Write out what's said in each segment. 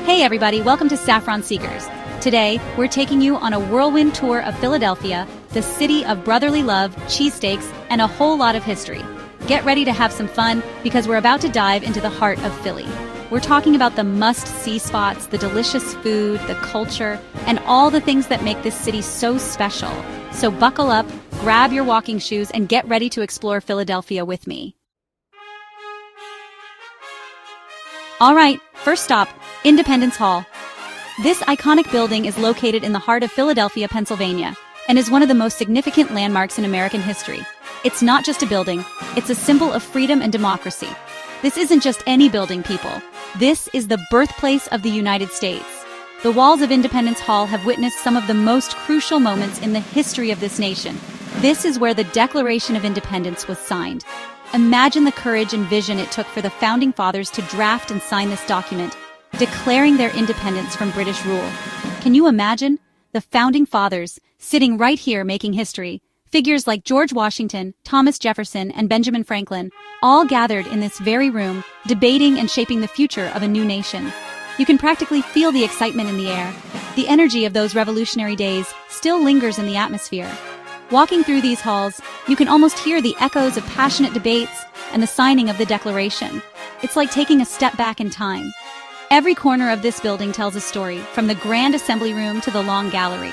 Hey everybody, welcome to Saffron Seekers. Today, we're taking you on a whirlwind tour of Philadelphia, the city of brotherly love, cheesesteaks, and a whole lot of history. Get ready to have some fun because we're about to dive into the heart of Philly. We're talking about the must-see spots, the delicious food, the culture, and all the things that make this city so special. So buckle up, grab your walking shoes, and get ready to explore Philadelphia with me. All right, first stop, Independence Hall. This iconic building is located in the heart of Philadelphia, Pennsylvania, and is one of the most significant landmarks in American history. It's not just a building, it's a symbol of freedom and democracy. This isn't just any building, people. This is the birthplace of the United States. The walls of Independence Hall have witnessed some of the most crucial moments in the history of this nation. This is where the Declaration of Independence was signed. Imagine the courage and vision it took for the Founding Fathers to draft and sign this document, declaring their independence from British rule. Can you imagine? The Founding Fathers, sitting right here making history. Figures like George Washington, Thomas Jefferson, and Benjamin Franklin, all gathered in this very room, debating and shaping the future of a new nation. You can practically feel the excitement in the air. The energy of those revolutionary days still lingers in the atmosphere. Walking through these halls, you can almost hear the echoes of passionate debates and the signing of the Declaration. It's like taking a step back in time. Every corner of this building tells a story, from the Grand Assembly Room to the Long Gallery.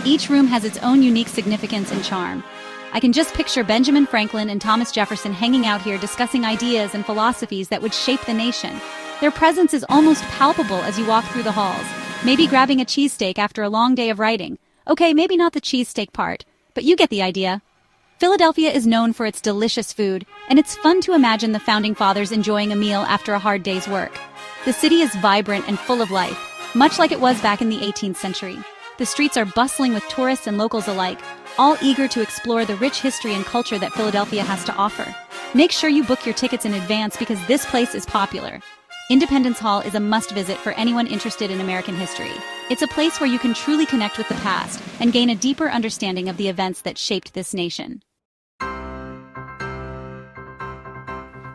Each room has its own unique significance and charm. I can just picture Benjamin Franklin and Thomas Jefferson hanging out here discussing ideas and philosophies that would shape the nation. Their presence is almost palpable as you walk through the halls, maybe grabbing a cheesesteak after a long day of writing. Okay, maybe not the cheesesteak part, but you get the idea. Philadelphia is known for its delicious food, and it's fun to imagine the Founding Fathers enjoying a meal after a hard day's work. The city is vibrant and full of life, much like it was back in the 18th century. The streets are bustling with tourists and locals alike, all eager to explore the rich history and culture that Philadelphia has to offer. Make sure you book your tickets in advance because this place is popular. Independence Hall is a must-visit for anyone interested in American history. It's a place where you can truly connect with the past and gain a deeper understanding of the events that shaped this nation.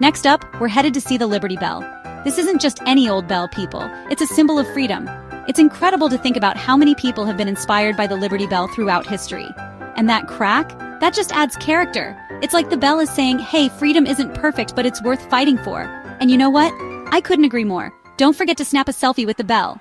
Next up, we're headed to see the Liberty Bell. This isn't just any old bell, people. It's a symbol of freedom. It's incredible to think about how many people have been inspired by the Liberty Bell throughout history. And that crack? That just adds character. It's like the bell is saying, hey, freedom isn't perfect, but it's worth fighting for. And you know what? I couldn't agree more. Don't forget to snap a selfie with the bell.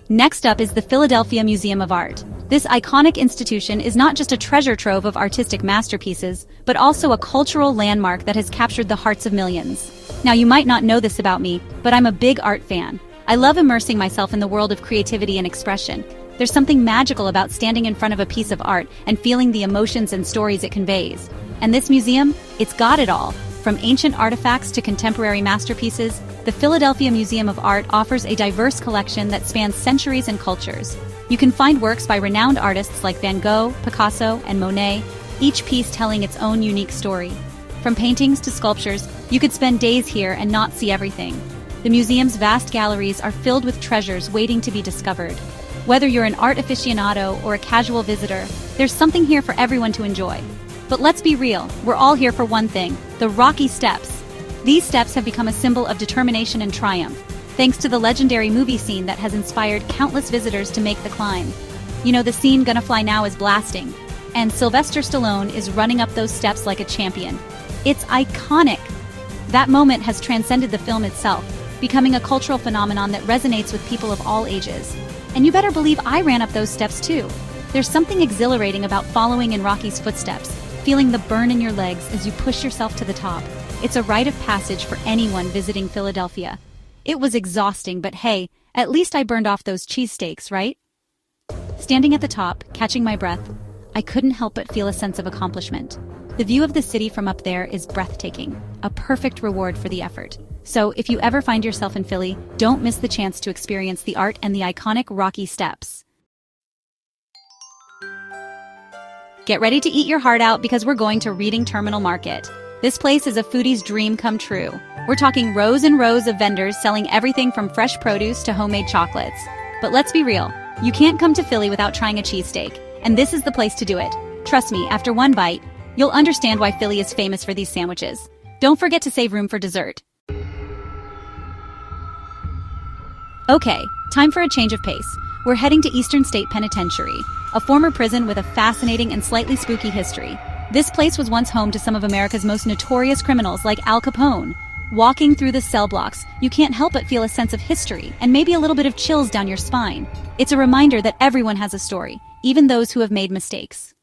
Next up is the Philadelphia Museum of Art. This iconic institution is not just a treasure trove of artistic masterpieces, but also a cultural landmark that has captured the hearts of millions. Now, you might not know this about me, but I'm a big art fan. I love immersing myself in the world of creativity and expression. There's something magical about standing in front of a piece of art and feeling the emotions and stories it conveys. And this museum, it's got it all. From ancient artifacts to contemporary masterpieces, the Philadelphia Museum of Art offers a diverse collection that spans centuries and cultures. You can find works by renowned artists like Van Gogh, Picasso, and Monet, each piece telling its own unique story. From paintings to sculptures, you could spend days here and not see everything. The museum's vast galleries are filled with treasures waiting to be discovered. Whether you're an art aficionado or a casual visitor, there's something here for everyone to enjoy. But let's be real, we're all here for one thing, the Rocky Steps. These steps have become a symbol of determination and triumph, thanks to the legendary movie scene that has inspired countless visitors to make the climb. You know, the scene Gonna Fly Now is blasting, and Sylvester Stallone is running up those steps like a champion. It's iconic. That moment has transcended the film itself, becoming a cultural phenomenon that resonates with people of all ages. And you better believe I ran up those steps too. There's something exhilarating about following in Rocky's footsteps, feeling the burn in your legs as you push yourself to the top. It's a rite of passage for anyone visiting Philadelphia. It was exhausting, but hey, at least I burned off those cheesesteaks, right? Standing at the top, catching my breath, I couldn't help but feel a sense of accomplishment. The view of the city from up there is breathtaking, a perfect reward for the effort. So if you ever find yourself in Philly, don't miss the chance to experience the art and the iconic Rocky Steps. Get ready to eat your heart out because we're going to Reading Terminal Market. This place is a foodie's dream come true. We're talking rows and rows of vendors selling everything from fresh produce to homemade chocolates. But let's be real, you can't come to Philly without trying a cheesesteak, and this is the place to do it. Trust me, after one bite, you'll understand why Philly is famous for these sandwiches. Don't forget to save room for dessert. Okay, time for a change of pace. We're heading to Eastern State Penitentiary, a former prison with a fascinating and slightly spooky history. This place was once home to some of America's most notorious criminals like Al Capone. Walking through the cell blocks, you can't help but feel a sense of history and maybe a little bit of chills down your spine. It's a reminder that everyone has a story, even those who have made mistakes.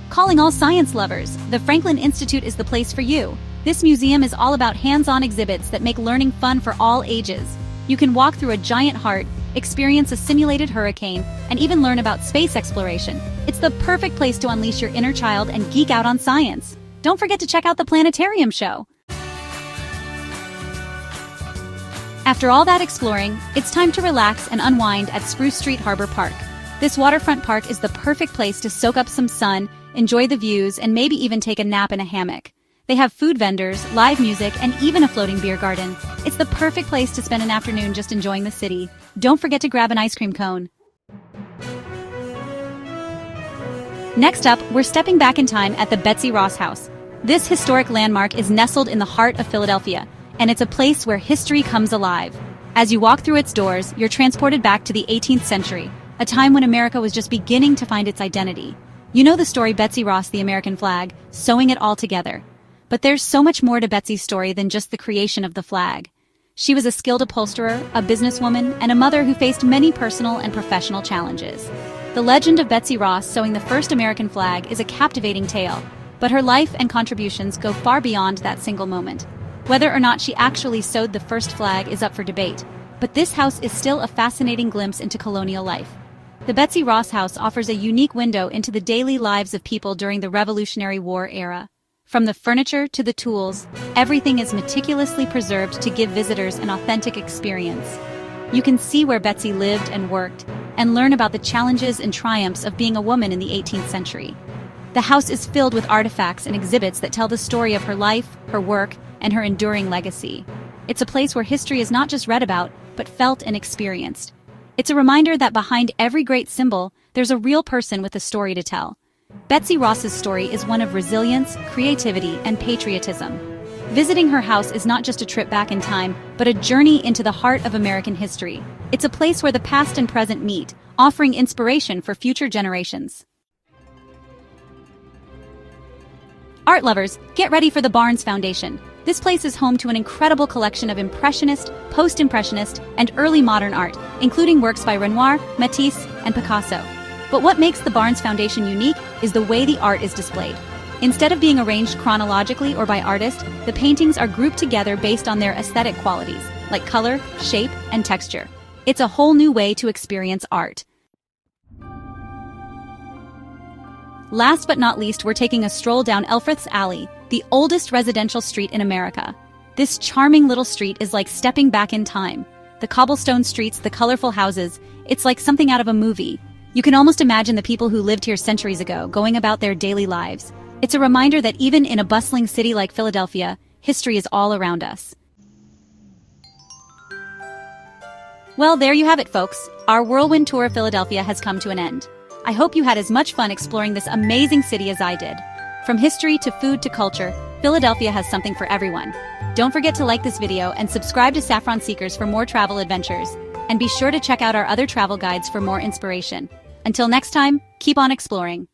Calling all science lovers, the Franklin Institute is the place for you. This museum is all about hands-on exhibits that make learning fun for all ages. You can walk through a giant heart, experience a simulated hurricane, and even learn about space exploration. It's the perfect place to unleash your inner child and geek out on science. Don't forget to check out the planetarium show. After all that exploring, it's time to relax and unwind at Spruce Street Harbor Park. This waterfront park is the perfect place to soak up some sun, enjoy the views, and maybe even take a nap in a hammock. They have food vendors, live music, and even a floating beer garden. It's the perfect place to spend an afternoon just enjoying the city. Don't forget to grab an ice cream cone. Next up, we're stepping back in time at the Betsy Ross House. This historic landmark is nestled in the heart of Philadelphia, and it's a place where history comes alive. As you walk through its doors, you're transported back to the 18th century, a time when America was just beginning to find its identity. You know the story Betsy Ross, the American flag, sewing it all together. But there's so much more to Betsy's story than just the creation of the flag. She was a skilled upholsterer, a businesswoman, and a mother who faced many personal and professional challenges. The legend of Betsy Ross sewing the first American flag is a captivating tale, but her life and contributions go far beyond that single moment. Whether or not she actually sewed the first flag is up for debate, but this house is still a fascinating glimpse into colonial life. The Betsy Ross House offers a unique window into the daily lives of people during the Revolutionary War era. From the furniture to the tools, everything is meticulously preserved to give visitors an authentic experience. You can see where Betsy lived and worked, and learn about the challenges and triumphs of being a woman in the 18th century. The house is filled with artifacts and exhibits that tell the story of her life, her work, and her enduring legacy. It's a place where history is not just read about, but felt and experienced. It's a reminder that behind every great symbol, there's a real person with a story to tell. Betsy Ross's story is one of resilience, creativity, and patriotism. Visiting her house is not just a trip back in time, but a journey into the heart of American history. It's a place where the past and present meet, offering inspiration for future generations. Art lovers, get ready for the Barnes Foundation. This place is home to an incredible collection of Impressionist, Post-Impressionist, and early modern art, including works by Renoir, Matisse, and Picasso. But what makes the Barnes Foundation unique is the way the art is displayed. Instead of being arranged chronologically or by artist, the paintings are grouped together based on their aesthetic qualities, like color, shape, and texture. It's a whole new way to experience art. Last but not least, we're taking a stroll down Elfreth's Alley, the oldest residential street in America. This charming little street is like stepping back in time. The cobblestone streets, the colorful houses, it's like something out of a movie. You can almost imagine the people who lived here centuries ago going about their daily lives. It's a reminder that even in a bustling city like Philadelphia, history is all around us. Well, there you have it, folks. Our whirlwind tour of Philadelphia has come to an end. I hope you had as much fun exploring this amazing city as I did. From history to food to culture, Philadelphia has something for everyone. Don't forget to like this video and subscribe to Saffron Seekers for more travel adventures. And be sure to check out our other travel guides for more inspiration. Until next time, keep on exploring.